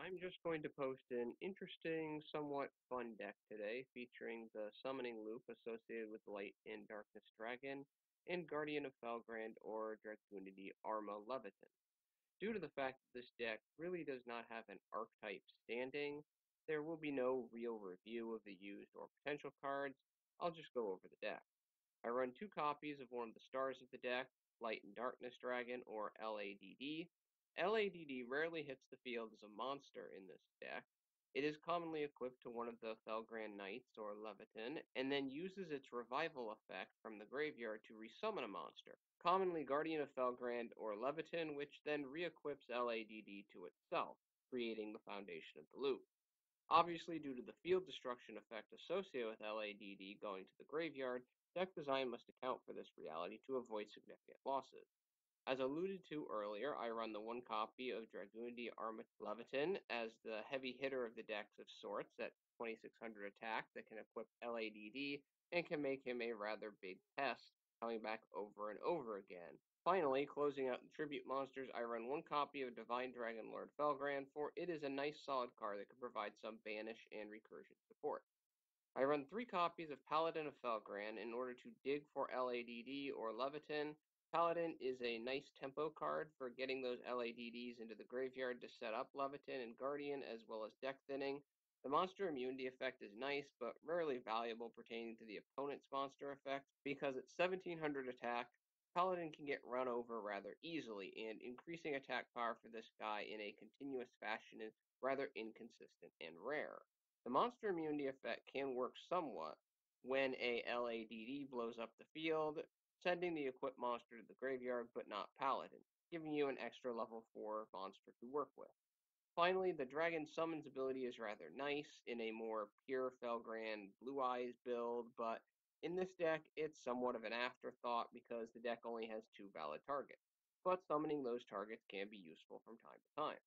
I'm just going to post an interesting, somewhat fun deck today featuring the summoning loop associated with Light and Darkness Dragon and Guardian of Felgrand or Dragunity Arma Leyvaten. Due to the fact that this deck really does not have an archetype standing, there will be no real review of the used or potential cards. I'll just go over the deck. I run 2 copies of one of the stars of the deck, Light and Darkness Dragon, or LADD. LADD rarely hits the field as a monster in this deck. It is commonly equipped to one of the Felgrand Knights, or Leyvaten, and then uses its revival effect from the graveyard to resummon a monster, commonly Guardian of Felgrand or Leyvaten, which then re-equips LADD to itself, creating the foundation of the loop. Obviously, due to the field destruction effect associated with LADD going to the graveyard, deck design must account for this reality to avoid significant losses. As alluded to earlier, I run the 1 copy of Dragunity Arma Leyvaten as the heavy hitter of the decks of sorts at 2600 attack that can equip LADD and can make him a rather big pest, coming back over and over again. Finally, closing out the tribute monsters, I run 1 copy of Divine Dragon Lord Felgrand, for it is a nice solid card that can provide some banish and recursion support. I run 3 copies of Paladin of Felgrand in order to dig for LADD or Leyvaten. Paladin is a nice tempo card for getting those LADDs into the graveyard to set up Leyvaten and Guardian, as well as deck thinning. The monster immunity effect is nice, but rarely valuable pertaining to the opponent's monster effect, because at 1700 attack, Paladin can get run over rather easily, and increasing attack power for this guy in a continuous fashion is rather inconsistent and rare. The monster immunity effect can work somewhat when a LADD blows up the field, sending the equipped monster to the graveyard but not Paladin, giving you an extra level 4 monster to work with. Finally, the Dragon Summons ability is rather nice in a more pure Felgrand Blue Eyes build, but in this deck it's somewhat of an afterthought because the deck only has 2 valid targets, but summoning those targets can be useful from time to time.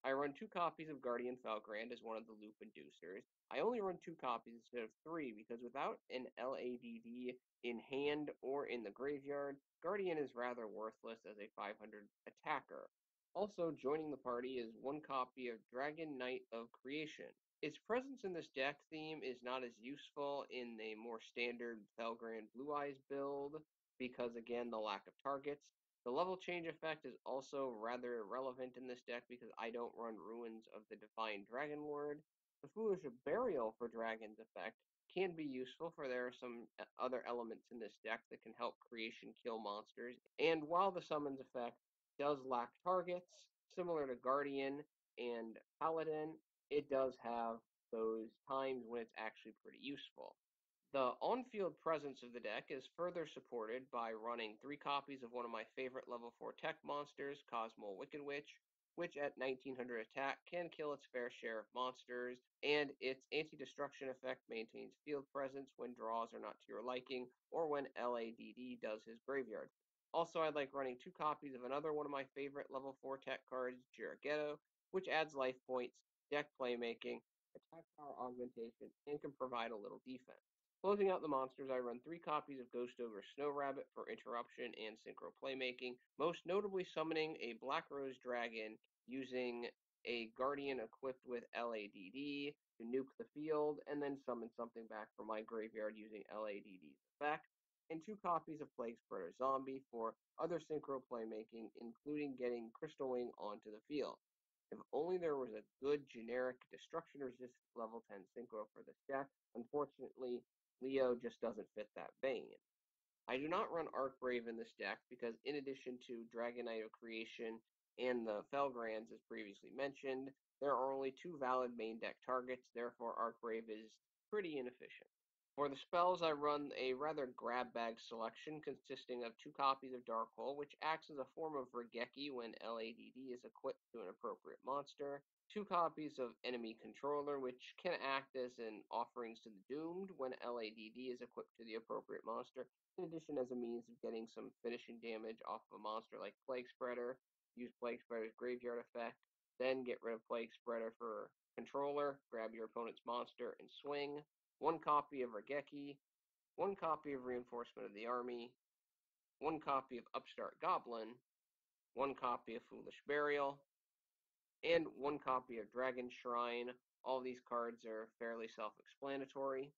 I run 2 copies of Guardian Felgrand as one of the loop inducers. I only run 2 copies instead of 3 because without an LADD in hand or in the graveyard, Guardian is rather worthless as a 500 attacker. Also joining the party is 1 copy of Dragon Knight of Creation. Its presence in this deck theme is not as useful in a more standard Felgrand Blue Eyes build because, again, the lack of targets. The level change effect is also rather irrelevant in this deck because I don't run Ruins of the Divine Dragon Lord. The Foolish Burial for Dragons effect can be useful, for there are some other elements in this deck that can help creation kill monsters. And while the Summons effect does lack targets, similar to Guardian and Paladin, it does have those times when it's actually pretty useful. The on-field presence of the deck is further supported by running 3 copies of one of my favorite level 4 tech monsters, Kozmoll Wickedwitch, which at 1900 attack can kill its fair share of monsters, and its anti-destruction effect maintains field presence when draws are not to your liking, or when LADD does his graveyard. Also, I'd like running 2 copies of another one of my favorite level 4 tech cards, Juragedo, which adds life points, deck playmaking, attack power augmentation, and can provide a little defense. Closing out the monsters, I run 3 copies of Ghost Ogre Snow Rabbit for interruption and synchro playmaking, most notably summoning a Black Rose Dragon using a Guardian equipped with LADD to nuke the field, and then summon something back from my graveyard using LADD's effect, and 2 copies of Plaguespreader Zombie for other synchro playmaking, including getting Crystal Wing onto the field. If only there was a good generic destruction resist level 10 synchro for this deck. Unfortunately, Leo just doesn't fit that vein. I do not run Archbrave in this deck because, in addition to Dragon Knight of Creation and the Felgrands as previously mentioned, there are only 2 valid main deck targets, therefore Archbrave is pretty inefficient. For the spells, I run a rather grab bag selection consisting of 2 copies of Darkhold, which acts as a form of Raigeki when LADD is equipped to an appropriate monster, 2 copies of Enemy Controller, which can act as an Offerings to the Doomed when LADD is equipped to the appropriate monster, in addition as a means of getting some finishing damage off of a monster like Plaguespreader. Use Plaguespreader's graveyard effect, then get rid of Plaguespreader for Controller, grab your opponent's monster, and swing. 1 copy of Raigeki, 1 copy of Reinforcement of the Army, 1 copy of Upstart Goblin, 1 copy of Foolish Burial, and 1 copy of Dragon Shrine. All these cards are fairly self-explanatory.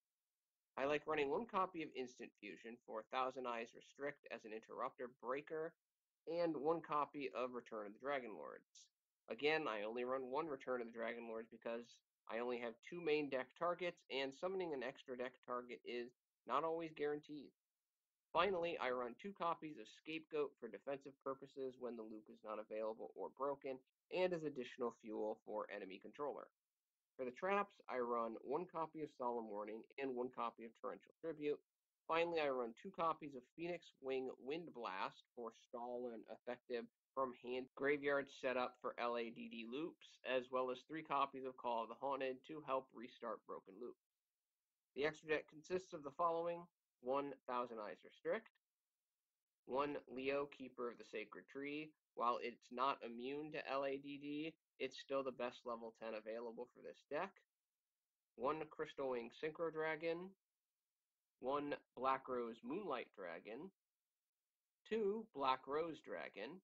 I like running 1 copy of Instant Fusion for Thousand Eyes Restrict as an interrupter breaker, and 1 copy of Return of the Dragon Lords. Again, I only run 1 Return of the Dragon Lords because I only have 2 main deck targets, and summoning an extra deck target is not always guaranteed. Finally, I run 2 copies of Scapegoat for defensive purposes when the loop is not available or broken, and as additional fuel for enemy controller. For the traps, I run 1 copy of Solemn Warning and 1 copy of Torrential Tribute. Finally, I run 2 copies of Phoenix Wing Wind Blast for stall and effective from hand graveyard setup for LADD loops, as well as 3 copies of Call of the Haunted to help restart broken loops. The extra deck consists of the following: 1 Thousand Eyes Restrict, 1 Leo, Keeper of the Sacred Tree. While it's not immune to LADD, it's still the best level 10 available for this deck. 1 Crystal Wing Synchro Dragon, 1 Black Rose Moonlight Dragon, 2 Black Rose Dragon,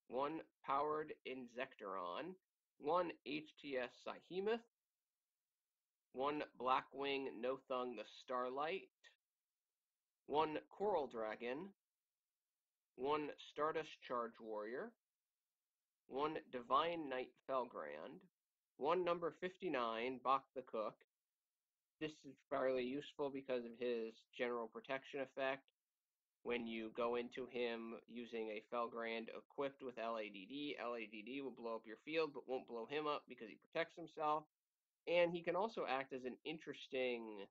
1 Powered Inzektron, 1 HTS Psyhemuth, 1 Blackwing Nothung the Starlight, 1 Coral Dragon, 1 Stardust Charge Warrior, 1 Divine Knight Felgrand, 1 number 59 Bach the Cook. This is fairly useful because of his general protection effect. When you go into him using a Felgrand equipped with LADD, LADD will blow up your field but won't blow him up because he protects himself. And he can also act as an interesting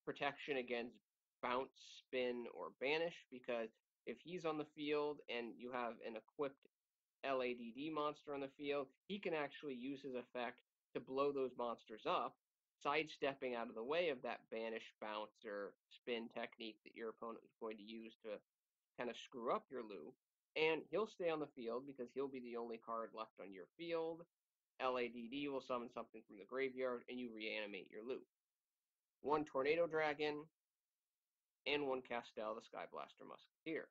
protection against bounce, spin, or banish, because if he's on the field and you have an equipped LADD monster on the field, he can actually use his effect to blow those monsters up, sidestepping out of the way of that banish, bounce, or spin technique that your opponent is going to use to kind of screw up your loop. And he'll stay on the field because he'll be the only card left on your field. LADD will summon something from the graveyard and you reanimate your loop. 1 Tornado Dragon, and 1 Castel the Skyblaster Musketeer.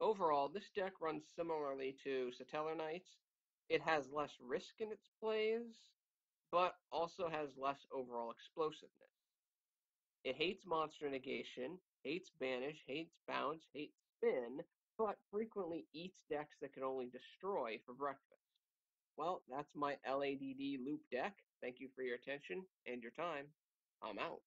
Overall, this deck runs similarly to Satellar Knights. It has less risk in its plays, but also has less overall explosiveness. It hates monster negation, hates banish, hates bounce, hates spin, but frequently eats decks that can only destroy for breakfast. Well, that's my LADD loop deck. Thank you for your attention and your time. I'm out.